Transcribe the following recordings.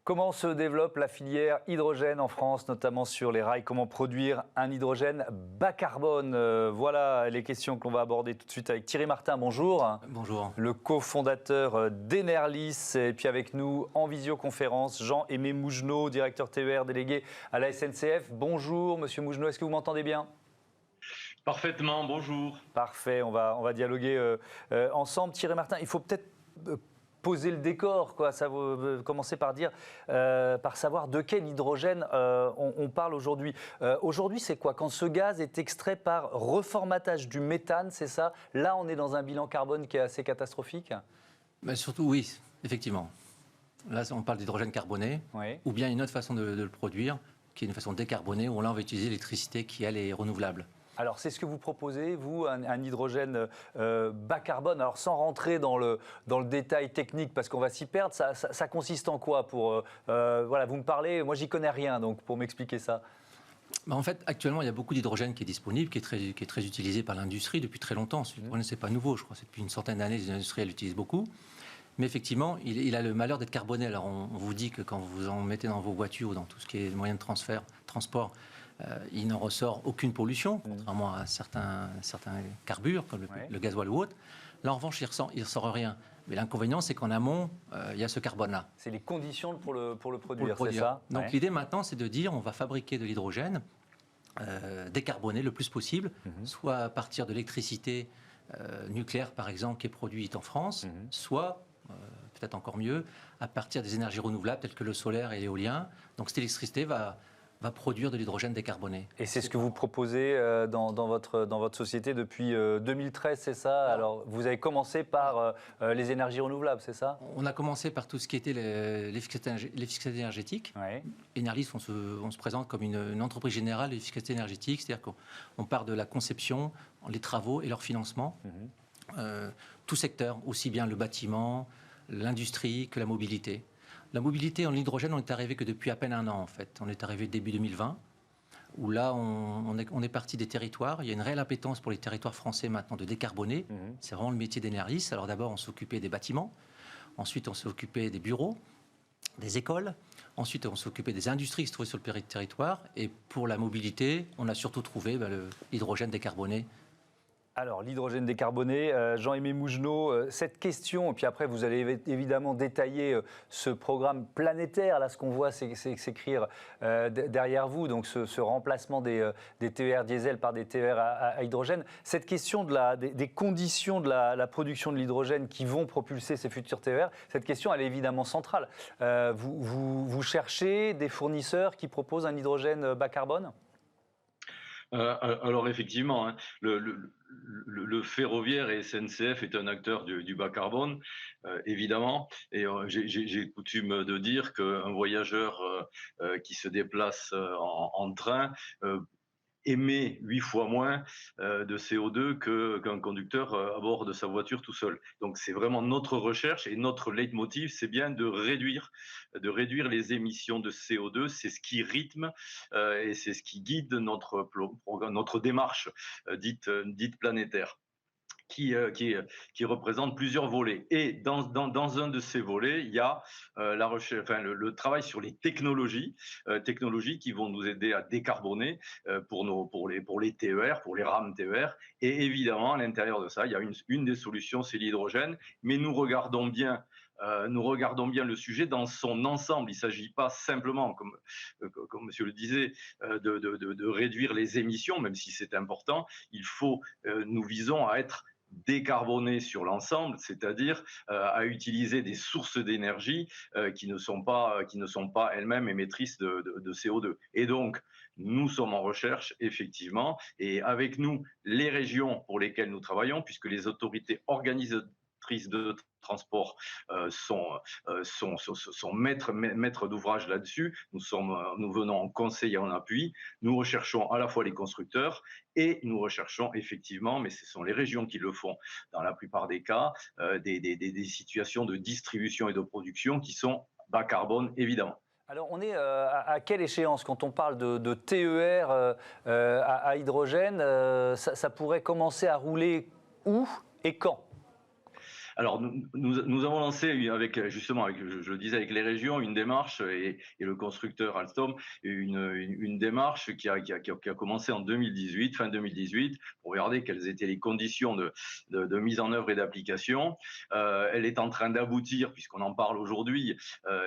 Comment se développe la filière hydrogène en France, notamment sur les rails? Comment produire un hydrogène bas carbone? Voilà les questions que l'on va aborder tout de suite avec Thierry Martin. Bonjour. Bonjour. Le cofondateur d'Enerlis. Et puis avec nous en visioconférence, Jean-Aimé Mougenot, directeur TER délégué à la SNCF. Bonjour Monsieur Mougenot, est-ce que vous m'entendez bien? Parfaitement, bonjour. Parfait, on va dialoguer ensemble. Thierry Martin, il faut peut-être poser le décor, quoi. Ça va commencer par dire, par savoir de quel hydrogène on parle aujourd'hui. Aujourd'hui, c'est quoi? Quand ce gaz est extrait par reformatage du méthane, c'est ça? Là, on est dans un bilan carbone qui est assez catastrophique. Mais surtout, oui, effectivement. Là, on parle d'hydrogène carboné, Oui. ou bien une autre façon de le produire, qui est une façon décarbonée, où là, on va utiliser l'électricité qui, elle, est renouvelable. Alors, c'est ce que vous proposez, vous, un hydrogène bas carbone. Alors, sans rentrer dans le détail technique, parce qu'on va s'y perdre, ça consiste en quoi voilà, vous me parlez, moi, j'y connais rien, donc pour m'expliquer ça. En fait, actuellement, il y a beaucoup d'hydrogène qui est disponible, qui est très utilisé par l'industrie depuis très longtemps. L'hydrogène, ce n'est pas nouveau, je crois. C'est depuis une centaine d'années, les industriels l'utilisent beaucoup. Mais effectivement, il a le malheur d'être carboné. Alors, on vous dit que quand vous en mettez dans vos voitures ou dans tout ce qui est moyen de transport, il n'en ressort aucune pollution, contrairement à certains carbures, comme le gasoil ou autre. Là, en revanche, il ne ressort rien. Mais l'inconvénient, c'est qu'en amont, il y a ce carbone-là. C'est les conditions pour le produire, c'est ça? Donc l'idée maintenant, c'est de dire on va fabriquer de l'hydrogène décarboné le plus possible, soit à partir de l'électricité nucléaire, par exemple, qui est produite en France, soit, peut-être encore mieux, à partir des énergies renouvelables telles que le solaire et l'éolien. Donc cette électricité va produire de l'hydrogène décarboné. Et c'est ce que vous proposez dans votre société depuis 2013, c'est ça? Alors, vous avez commencé par les énergies renouvelables, c'est ça? On a commencé par tout ce qui était l'efficacité énergétique. Oui. Enerlis, on se présente comme une entreprise générale de l'efficacité énergétique, c'est-à-dire qu'on part de la conception, les travaux et leur financement. Tout secteur, aussi bien le bâtiment, l'industrie que la mobilité. La mobilité en hydrogène, on n'est arrivé que depuis à peine un an, en fait. On est arrivé début 2020, où là, on est parti des territoires. Il y a une réelle appétence pour les territoires français maintenant de décarboner. C'est vraiment le métier d'Enerlis. Alors d'abord, on s'occupait des bâtiments. Ensuite, on s'occupait des bureaux, des écoles. Ensuite, on s'occupait des industries qui se trouvaient sur le territoire. Et pour la mobilité, on a surtout trouvé l'hydrogène décarboné. Alors, l'hydrogène décarboné, Jean-Aimé Mougenot, cette question, et puis après vous allez évidemment détailler ce programme planétaire, là ce qu'on voit c'est s'écrire derrière vous, donc ce remplacement des TER diesel par des TER à hydrogène. Cette question des conditions de la production de l'hydrogène qui vont propulser ces futurs TER, cette question elle est évidemment centrale. Vous cherchez des fournisseurs qui proposent un hydrogène bas carbone ? Alors effectivement, hein, le ferroviaire et SNCF est un acteur du bas carbone, évidemment. Et j'ai coutume de dire qu'un voyageur qui se déplace en train émet 8 fois moins de CO2 qu'un conducteur à bord de sa voiture tout seul. Donc c'est vraiment notre recherche et notre leitmotiv, c'est bien de réduire les émissions de CO2. C'est ce qui rythme et c'est ce qui guide notre démarche dite planétaire. Qui représente plusieurs volets. Et dans un de ces volets, il y a la recherche, le travail sur les technologies qui vont nous aider à décarboner pour les TER, pour les rames TER. Et évidemment, à l'intérieur de ça, il y a une des solutions, c'est l'hydrogène. Mais nous regardons bien le sujet dans son ensemble. Il ne s'agit pas simplement, comme monsieur le disait, de réduire les émissions, même si c'est important. Nous visons à être décarboner sur l'ensemble, c'est-à-dire à utiliser des sources d'énergie qui ne sont pas elles-mêmes émettrices de CO2. Et donc, nous sommes en recherche, effectivement, et avec nous, les régions pour lesquelles nous travaillons, puisque les autorités organisatrices de transport sont maîtres d'ouvrage là-dessus. Nous venons en conseil et en appui. Nous recherchons à la fois les constructeurs et nous recherchons effectivement, mais ce sont les régions qui le font dans la plupart des cas, des situations de distribution et de production qui sont bas carbone, évidemment. Alors, on est à quelle échéance quand on parle de TER à hydrogène? Ça pourrait commencer à rouler où et quand? Alors, nous avons lancé avec, justement, je le disais, avec les régions, une démarche et le constructeur Alstom, une démarche qui a commencé en 2018, fin 2018, pour regarder quelles étaient les conditions de mise en œuvre et d'application. Elle est en train d'aboutir, puisqu'on en parle aujourd'hui,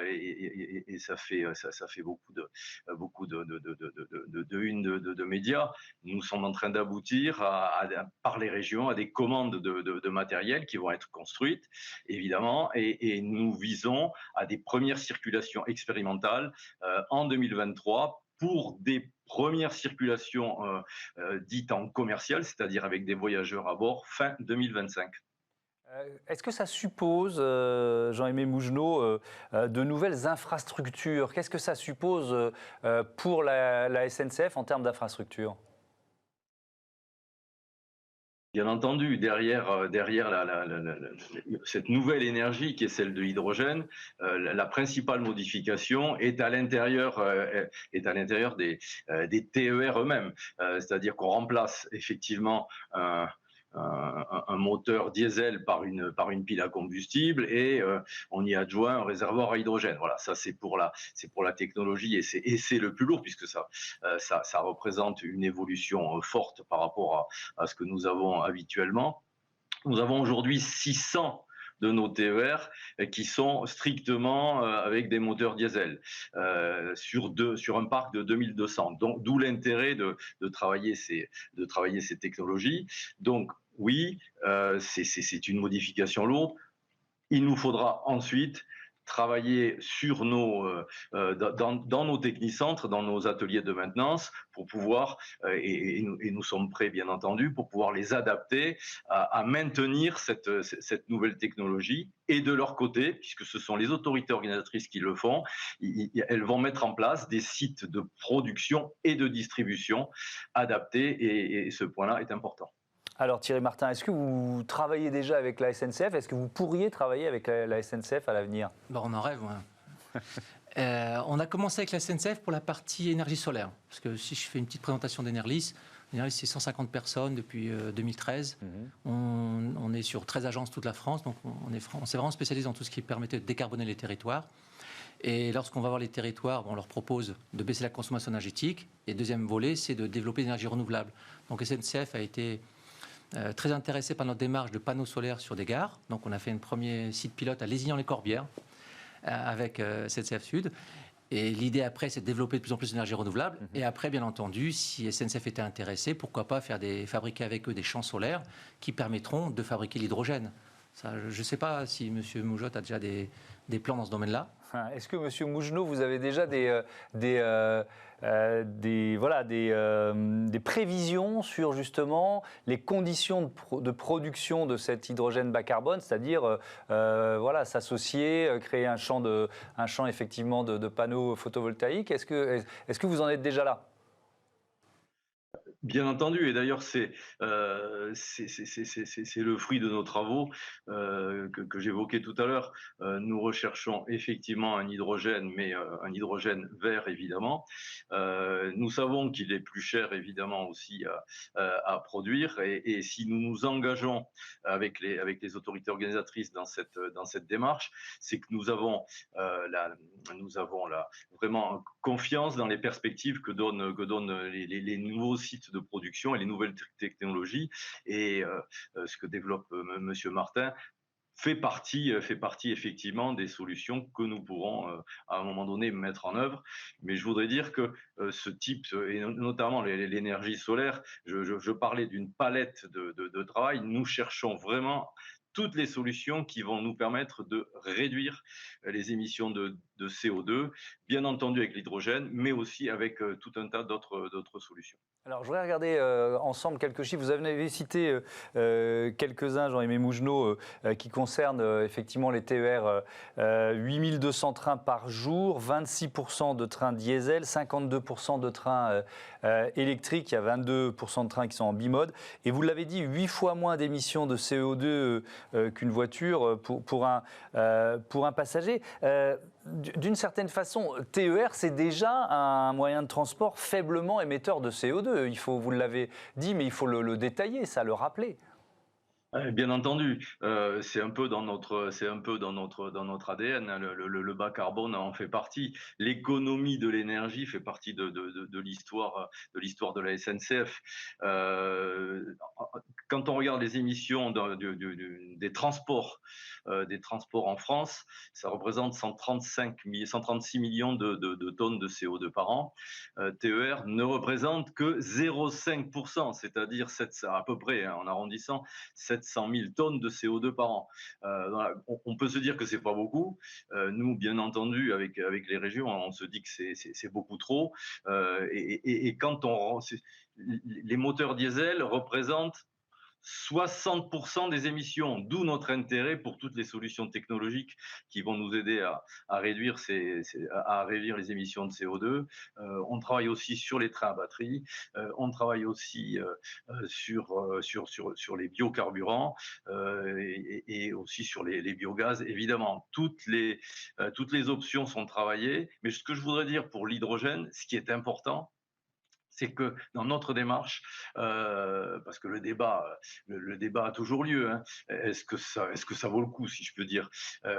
et ça fait beaucoup de médias. Nous sommes en train d'aboutir par les régions à des commandes de matériel qui vont être construites, évidemment, et nous visons à des premières circulations expérimentales en 2023 pour des premières circulations dites en commercial, c'est-à-dire avec des voyageurs à bord, fin 2025. Est-ce que ça suppose, Jean-Aimé Mougenot, de nouvelles infrastructures? Qu'est-ce que ça suppose pour la SNCF en termes d'infrastructures? Bien entendu, derrière cette nouvelle énergie qui est celle de l'hydrogène, la principale modification est à l'intérieur des TER eux-mêmes. C'est-à-dire qu'on remplace effectivement un moteur diesel par une pile à combustible et on y adjoint un réservoir à hydrogène. Voilà, ça c'est pour la technologie et c'est le plus lourd puisque ça représente une évolution forte par rapport à ce que nous avons habituellement. Nous avons aujourd'hui 600 de nos TER qui sont strictement avec des moteurs diesel sur un parc de 2200. Donc, d'où l'intérêt de travailler ces technologies. Donc, oui, c'est une modification lourde. Il nous faudra ensuite travailler sur dans nos technicentres, dans nos ateliers de maintenance, pour pouvoir, et nous sommes prêts bien entendu, pour pouvoir les adapter à maintenir cette nouvelle technologie. Et de leur côté, puisque ce sont les autorités organisatrices qui le font, elles vont mettre en place des sites de production et de distribution adaptés, et ce point-là est important. Alors Thierry Martin, est-ce que vous travaillez déjà avec la SNCF? Est-ce que vous pourriez travailler avec la SNCF à l'avenir? Bon, on en rêve, ouais. On a commencé avec la SNCF pour la partie énergie solaire. Parce que si je fais une petite présentation d'Enerlis, Enerlis, c'est 150 personnes depuis 2013. On est sur 13 agences toute la France, donc on s'est vraiment spécialisé dans tout ce qui permettait de décarboner les territoires. Et lorsqu'on va voir les territoires, on leur propose de baisser la consommation énergétique. Et deuxième volet, c'est de développer l'énergie renouvelable. Donc SNCF a été très intéressé par notre démarche de panneaux solaires sur des gares. Donc on a fait un premier site pilote à Lézignan-les-Corbières avec SNCF Sud. Et l'idée après, c'est de développer de plus en plus d'énergie renouvelable. Et après, bien entendu, si SNCF était intéressé, pourquoi pas fabriquer avec eux des champs solaires qui permettront de fabriquer l'hydrogène. Ça, je ne sais pas si M. Mougenot a déjà des plans dans ce domaine-là. Est-ce que, M. Mougenot, vous avez déjà des prévisions sur justement les conditions de production de cet hydrogène bas carbone, c'est-à-dire s'associer, créer un champ effectivement de panneaux photovoltaïques? Est-ce que vous en êtes déjà là? Bien entendu, et d'ailleurs c'est le fruit de nos travaux que j'évoquais tout à l'heure. Nous recherchons effectivement un hydrogène, mais un hydrogène vert évidemment. Nous savons qu'il est plus cher évidemment aussi à produire, et si nous nous engageons avec les autorités organisatrices dans cette démarche, c'est que nous avons vraiment confiance dans les perspectives que donnent les nouveaux sites de production et les nouvelles technologies, et ce que développe Monsieur Martin fait partie effectivement des solutions que nous pourrons à un moment donné mettre en œuvre. Mais je voudrais dire que ce type, et notamment l'énergie solaire, je parlais d'une palette de travail. Nous cherchons vraiment toutes les solutions qui vont nous permettre de réduire les émissions de CO2, bien entendu avec l'hydrogène, mais aussi avec tout un tas d'autres solutions. Alors, je voudrais regarder ensemble quelques chiffres. Vous avez cité quelques-uns, Jean-Aimé Mougenot, qui concernent effectivement les TER. 8200 trains par jour, 26% de trains diesel, 52% de trains électriques. Il y a 22% de trains qui sont en bimode. Et vous l'avez dit, 8 fois moins d'émissions de CO2 qu'une voiture pour un passager. D'une certaine façon, TER, c'est déjà un moyen de transport faiblement émetteur de CO2. Vous l'avez dit, mais il faut le détailler, ça, le rappeler. Bien entendu, c'est un peu dans notre ADN, hein, le bas carbone en fait partie. L'économie de l'énergie fait partie de l'histoire de la SNCF. Heu, Quand on regarde les émissions des transports en France, ça représente 136 millions de tonnes de CO2 par an. TER ne représente que 0,5%, c'est-à-dire à peu près, hein, en arrondissant, 700 000 tonnes de CO2 par an. Voilà, on peut se dire que c'est pas beaucoup. Nous, bien entendu, avec les régions, on se dit que c'est beaucoup trop. Et quand les moteurs diesel représentent 60% des émissions, d'où notre intérêt pour toutes les solutions technologiques qui vont nous aider à réduire, à réduire les émissions de CO2. On travaille aussi sur les trains à batterie, on travaille aussi sur les biocarburants et aussi sur les biogaz. Évidemment, toutes les options sont travaillées, mais ce que je voudrais dire pour l'hydrogène, ce qui est important, c'est que dans notre démarche, parce que le débat a toujours lieu, hein, est-ce que ça vaut le coup, si je peux dire.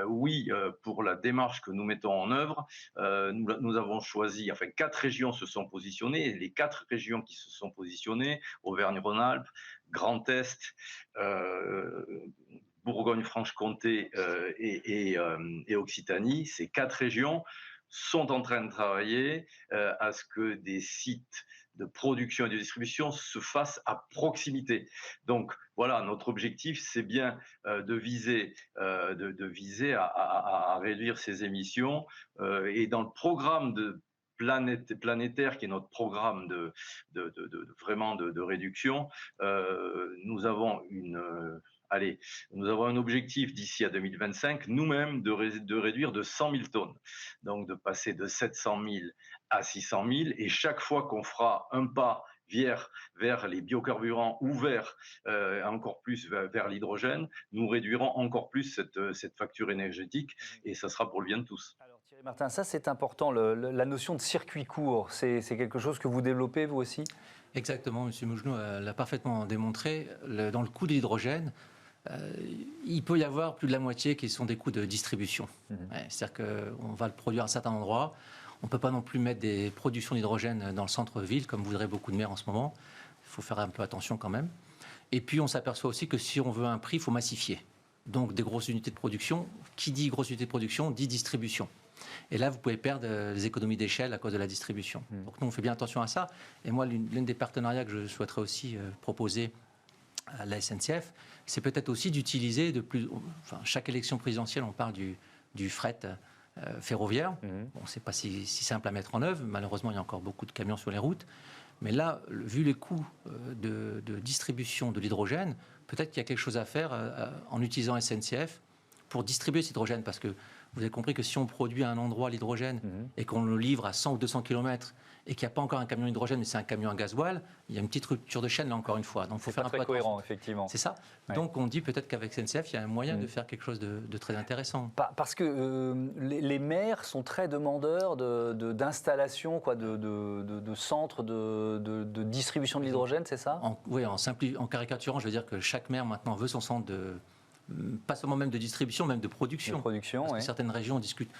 Oui, pour la démarche que nous mettons en œuvre, nous avons choisi, enfin 4 régions se sont positionnées, et les 4 régions qui se sont positionnées, Auvergne-Rhône-Alpes, Grand Est, Bourgogne-Franche-Comté et Occitanie, ces 4 régions sont en train de travailler à ce que des sites de production et de distribution se fassent à proximité. Donc voilà, notre objectif, c'est bien de viser à réduire ces émissions. Et dans le programme planétaire, qui est notre programme vraiment de réduction, nous avons nous avons un objectif d'ici à 2025, nous-mêmes, de réduire de 100 000 tonnes. Donc de passer de 700 000 à 600 000. Et chaque fois qu'on fera un pas vers les biocarburants ou encore plus vers l'hydrogène, nous réduirons encore plus cette facture énergétique, et ça sera pour le bien de tous. Alors Thierry Martin, ça c'est important, la notion de circuit court, c'est quelque chose que vous développez vous aussi? Exactement, M. Mougenot l'a parfaitement démontré. Dans le coût de l'hydrogène, il peut y avoir plus de la moitié qui sont des coûts de distribution. C'est-à-dire qu'on va le produire à un certain endroit. On ne peut pas non plus mettre des productions d'hydrogène dans le centre-ville, comme voudraient beaucoup de maires en ce moment. Il faut faire un peu attention quand même. Et puis, on s'aperçoit aussi que si on veut un prix, il faut massifier. Donc, des grosses unités de production. Qui dit grosse unité de production, dit distribution. Et là, vous pouvez perdre les économies d'échelle à cause de la distribution. Donc, nous, on fait bien attention à ça. Et moi, l'un des partenariats que je souhaiterais aussi proposer à la SNCF, c'est peut-être aussi d'utiliser chaque élection présidentielle, on parle du fret ferroviaire. Bon, c'est pas si simple à mettre en œuvre. Malheureusement, il y a encore beaucoup de camions sur les routes. Mais là, vu les coûts de distribution de l'hydrogène, peut-être qu'il y a quelque chose à faire en utilisant SNCF pour distribuer cet hydrogène. Parce que vous avez compris que si on produit à un endroit l'hydrogène et qu'on le livre à 100 ou 200 km et qu'il n'y a pas encore un camion hydrogène, mais c'est un camion à gasoil, il y a une petite rupture de chaîne, là, encore une fois. Donc, il faut faire un peu attention. Cohérent, effectivement. C'est ça. Ouais. Donc, on dit peut-être qu'avec SNCF, il y a un moyen de faire quelque chose de très intéressant. Parce que les maires sont très demandeurs d'installation, de centres de distribution de l'hydrogène, c'est ça? Oui, en caricaturant, je veux dire que chaque maire, maintenant, veut son centre pas seulement même de distribution, même de production. Parce que certaines régions discutent.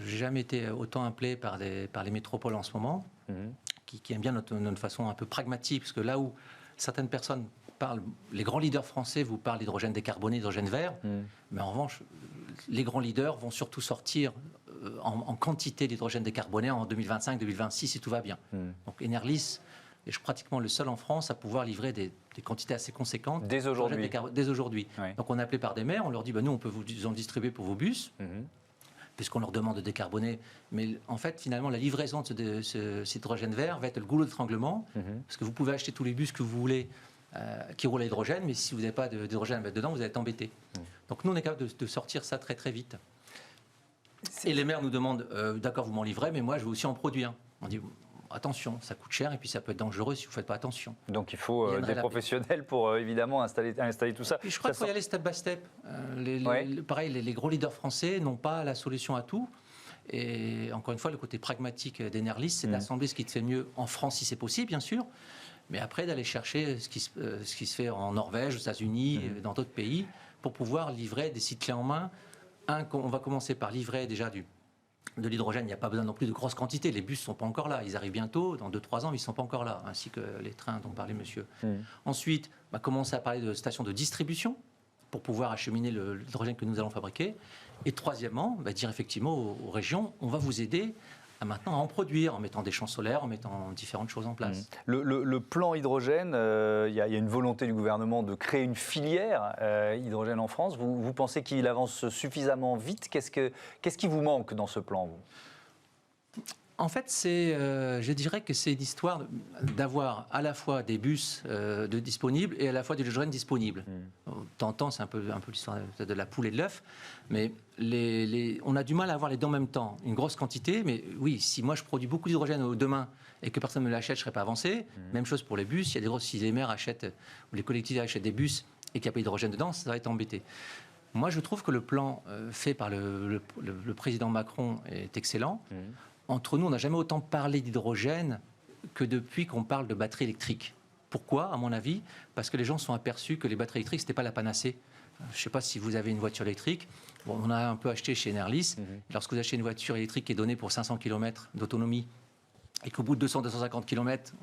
Je n'ai jamais été autant appelé par les métropoles en ce moment, qui aiment bien notre façon un peu pragmatique, parce que là où certaines personnes parlent, les grands leaders français vous parlent d'hydrogène décarboné, d'hydrogène vert, mais en revanche, les grands leaders vont surtout sortir en quantité d'hydrogène décarboné en 2025, 2026, si tout va bien. Donc Enerlis est pratiquement le seul en France à pouvoir livrer des quantités assez conséquentes. Dès aujourd'hui. Dès aujourd'hui. Donc on est appelé par des maires, on leur dit nous on peut vous en distribuer pour vos bus, puisqu'on leur demande de décarboner. Mais en fait, finalement, la livraison de cet hydrogène vert va être le goulot d'étranglement, parce que vous pouvez acheter tous les bus que vous voulez qui roulent à l'hydrogène, mais si vous n'avez pas d'hydrogène à mettre dedans, vous allez être embêté. Donc nous, on est capable de sortir ça très très vite. Et les maires nous demandent, d'accord, vous m'en livrez, mais moi, je veux aussi en produire. On dit, attention, ça coûte cher et puis ça peut être dangereux si vous ne faites pas attention. Donc il faut des professionnels pour évidemment installer tout ça. Et je crois qu'il faut y aller step by step. Pareil, les gros leaders français n'ont pas la solution à tout. Et encore une fois, le côté pragmatique d'Enerlis, c'est d'assembler ce qui te fait mieux en France si c'est possible, bien sûr. mais après d'aller chercher ce qui se fait en Norvège, aux États-Unis, dans d'autres pays, pour pouvoir livrer des sites clés en main. On va commencer par livrer déjà de l'hydrogène. Il n'y a pas besoin non plus de grosses quantités. Les bus ne sont pas encore là. Ils arrivent bientôt, dans 2-3 ans, mais ils ne sont pas encore là, ainsi que les trains dont parlait monsieur. Ensuite, on va commencer à parler de stations de distribution pour pouvoir acheminer l'hydrogène que nous allons fabriquer. Et troisièmement, on va dire effectivement aux régions, on va vous aider maintenant à en produire, en mettant des champs solaires, en mettant différentes choses en place. Le plan hydrogène, il y a une volonté du gouvernement de créer une filière hydrogène en France. Vous pensez qu'il avance suffisamment vite? Qu'est-ce qui vous manque dans ce plan, vous? En fait, je dirais que c'est l'histoire d'avoir à la fois des bus disponibles et à la fois de l'hydrogène disponible. T'entends, c'est un peu l'histoire de la poule et de l'œuf, mais on a du mal à avoir les deux en même temps. Une grosse quantité, mais oui, si moi je produis beaucoup d'hydrogène demain et que personne ne me l'achète, je ne serai pas avancé. Même chose pour les bus, si les maires achètent, ou les collectivités achètent des bus et qu'il n'y a pas d'hydrogène dedans, ça va être embêté. Moi, je trouve que le plan fait par le président Macron est excellent. Entre nous, on n'a jamais autant parlé d'hydrogène que depuis qu'on parle de batterie électrique. Pourquoi, à mon avis? Parce que les gens se sont aperçus que les batteries électriques, ce n'était pas la panacée. Je ne sais pas si vous avez une voiture électrique. Bon, on a un peu acheté chez Enerlis. Lorsque vous achetez une voiture électrique qui est donnée pour 500 km d'autonomie et qu'au bout de 200-250 km,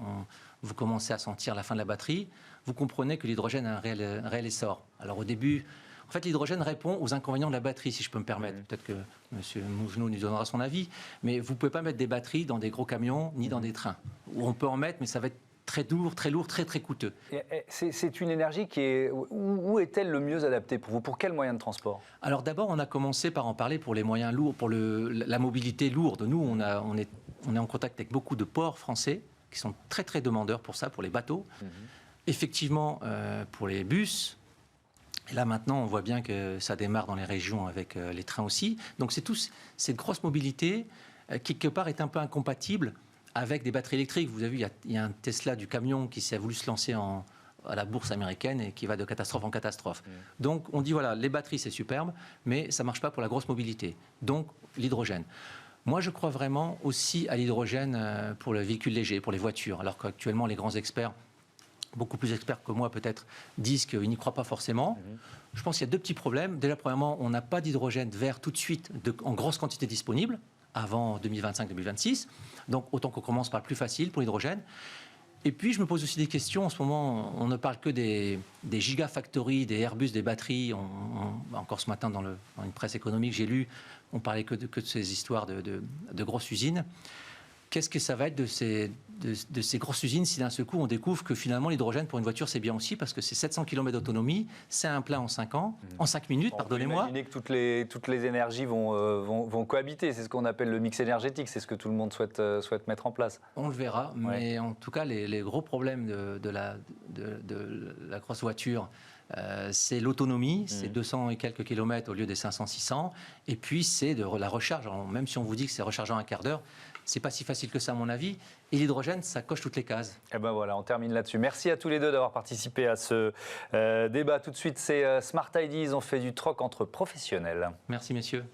vous commencez à sentir la fin de la batterie, vous comprenez que l'hydrogène a un réel essor. Alors au début... En fait, l'hydrogène répond aux inconvénients de la batterie, si je peux me permettre. Peut-être que M. Mougenot nous donnera son avis. Mais vous ne pouvez pas mettre des batteries dans des gros camions ni dans des trains. Ou on peut en mettre, mais ça va être très lourd, très coûteux. C'est une énergie qui est... Où est-elle le mieux adaptée pour vous? Pour quel moyen de transport? Alors d'abord, on a commencé par en parler pour les moyens lourds, pour la mobilité lourde. Nous, on est en contact avec beaucoup de ports français qui sont très demandeurs pour ça, pour les bateaux. Effectivement, pour les bus... Et là, maintenant, on voit bien que ça démarre dans les régions avec les trains aussi. Donc, cette grosse mobilité, qui, quelque part, est un peu incompatible avec des batteries électriques. Vous avez vu, il y a un Tesla du camion qui s'est voulu se lancer à la bourse américaine et qui va de catastrophe en catastrophe. Donc, on dit, voilà, les batteries, c'est superbe, mais ça ne marche pas pour la grosse mobilité. Donc, l'hydrogène. Moi, je crois vraiment aussi à l'hydrogène pour le véhicule léger, pour les voitures, alors qu'actuellement, les grands experts, beaucoup plus experts que moi peut-être, disent qu'ils n'y croient pas forcément. Je pense qu'il y a deux petits problèmes. Déjà, premièrement, on n'a pas d'hydrogène vert tout de suite en grosse quantité disponible avant 2025-2026. Donc, autant qu'on commence par le plus facile pour l'hydrogène. Et puis, je me pose aussi des questions. En ce moment, on ne parle que des gigafactories, des Airbus, des batteries. Encore ce matin, dans une presse économique, j'ai lu, on parlait que de ces histoires de grosses usines. Qu'est-ce que ça va être de ces grosses usines si d'un seul coup on découvre que finalement l'hydrogène pour une voiture c'est bien aussi parce que c'est 700 km d'autonomie, c'est un plein en 5 ans, en 5 minutes, pardonnez-moi. Imaginez que toutes les énergies vont cohabiter, c'est ce qu'on appelle le mix énergétique, c'est ce que tout le monde souhaite mettre en place. On le verra, mais en tout cas les gros problèmes de la grosse voiture, c'est l'autonomie, c'est 200 et quelques kilomètres au lieu des 500-600, et puis c'est de la recharge. Alors, même si on vous dit que c'est rechargeant un quart d'heure, c'est pas si facile que ça à mon avis. Et l'hydrogène, ça coche toutes les cases. Et ben voilà, on termine là-dessus. Merci à tous les deux d'avoir participé à ce débat. Tout de suite, c'est Smart Ideas, on fait du troc entre professionnels. Merci messieurs.